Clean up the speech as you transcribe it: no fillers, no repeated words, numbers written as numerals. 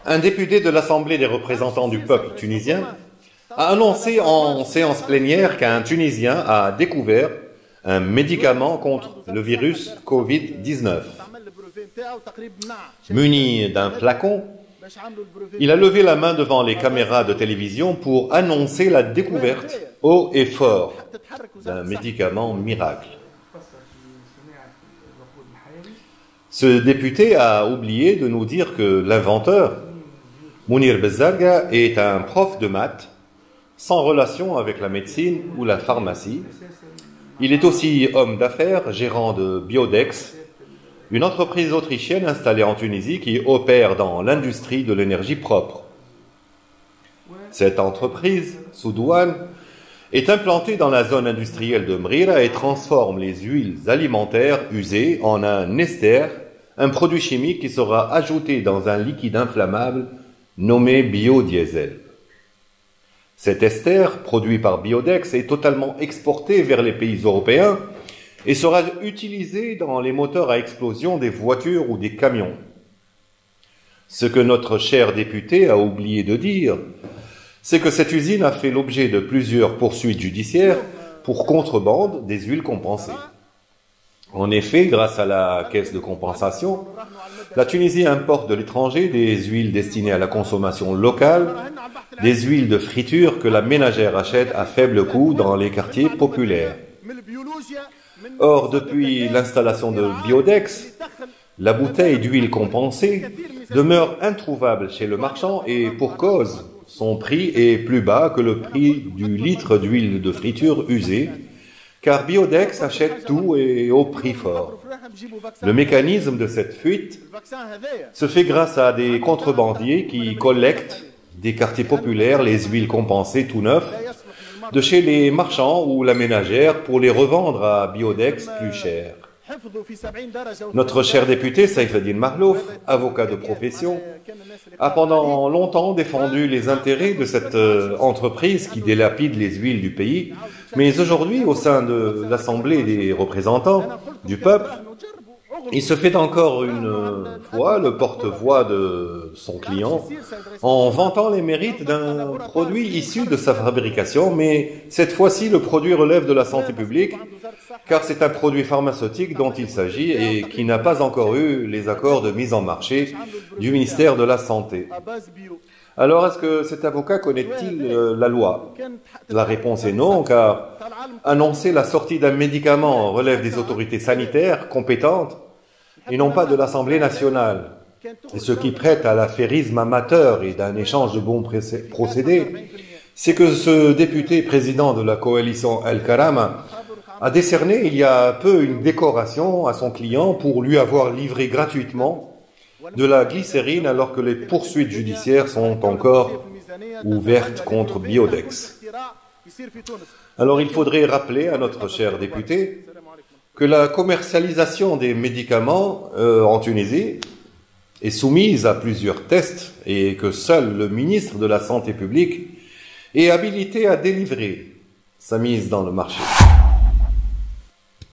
Un député de l'Assemblée des représentants du peuple tunisien a annoncé en séance plénière qu'un Tunisien a découvert un médicament contre le virus Covid-19. Muni d'un flacon, il a levé la main devant les caméras de télévision pour annoncer la découverte haut et fort d'un médicament miracle. Ce député a oublié de nous dire que l'inventeur, Mounir Bezzalga, est un prof de maths sans relation avec la médecine ou la pharmacie. Il est aussi homme d'affaires, gérant de Biodex, une entreprise autrichienne installée en Tunisie qui opère dans l'industrie de l'énergie propre. Cette entreprise, Soudouane, est implantée dans la zone industrielle de Mrira et transforme les huiles alimentaires usées en un ester, un produit chimique qui sera ajouté dans un liquide inflammable nommé biodiesel. Cet ester, produit par Biodex, est totalement exporté vers les pays européens et sera utilisé dans les moteurs à explosion des voitures ou des camions. Ce que notre cher député a oublié de dire, c'est que cette usine a fait l'objet de plusieurs poursuites judiciaires pour contrebande des huiles compensées. En effet, grâce à la caisse de compensation, la Tunisie importe de l'étranger des huiles destinées à la consommation locale, des huiles de friture que la ménagère achète à faible coût dans les quartiers populaires. Or, depuis l'installation de Biodex, la bouteille d'huile compensée demeure introuvable chez le marchand et pour cause, son prix est plus bas que le prix du litre d'huile de friture usée, car Biodex achète tout et au prix fort. Le mécanisme de cette fuite se fait grâce à des contrebandiers qui collectent des quartiers populaires les huiles compensées tout neufs de chez les marchands ou la ménagère pour les revendre à Biodex plus cher. Notre cher député Saïf Eddine Makhlouf, avocat de profession, a pendant longtemps défendu les intérêts de cette entreprise qui délapide les huiles du pays, mais aujourd'hui, au sein de l'Assemblée des représentants du peuple, il se fait encore une fois le porte-voix de son client en vantant les mérites d'un produit issu de sa fabrication, mais cette fois-ci le produit relève de la santé publique car c'est un produit pharmaceutique dont il s'agit et qui n'a pas encore eu les accords de mise en marché du ministère de la Santé. Alors, est-ce que cet avocat connaît-il la loi? La réponse est non, car annoncer la sortie d'un médicament relève des autorités sanitaires compétentes et non pas de l'Assemblée nationale. Et ce qui prête à l'affairisme amateur et d'un échange de bons procédés, c'est que ce député président de la coalition El Karama a décerné il y a peu une décoration à son client pour lui avoir livré gratuitement de la glycérine alors que les poursuites judiciaires sont encore ouvertes contre Biodex. Alors il faudrait rappeler à notre cher député que la commercialisation des médicaments en Tunisie est soumise à plusieurs tests et que seul le ministre de la Santé publique est habilité à délivrer sa mise dans le marché.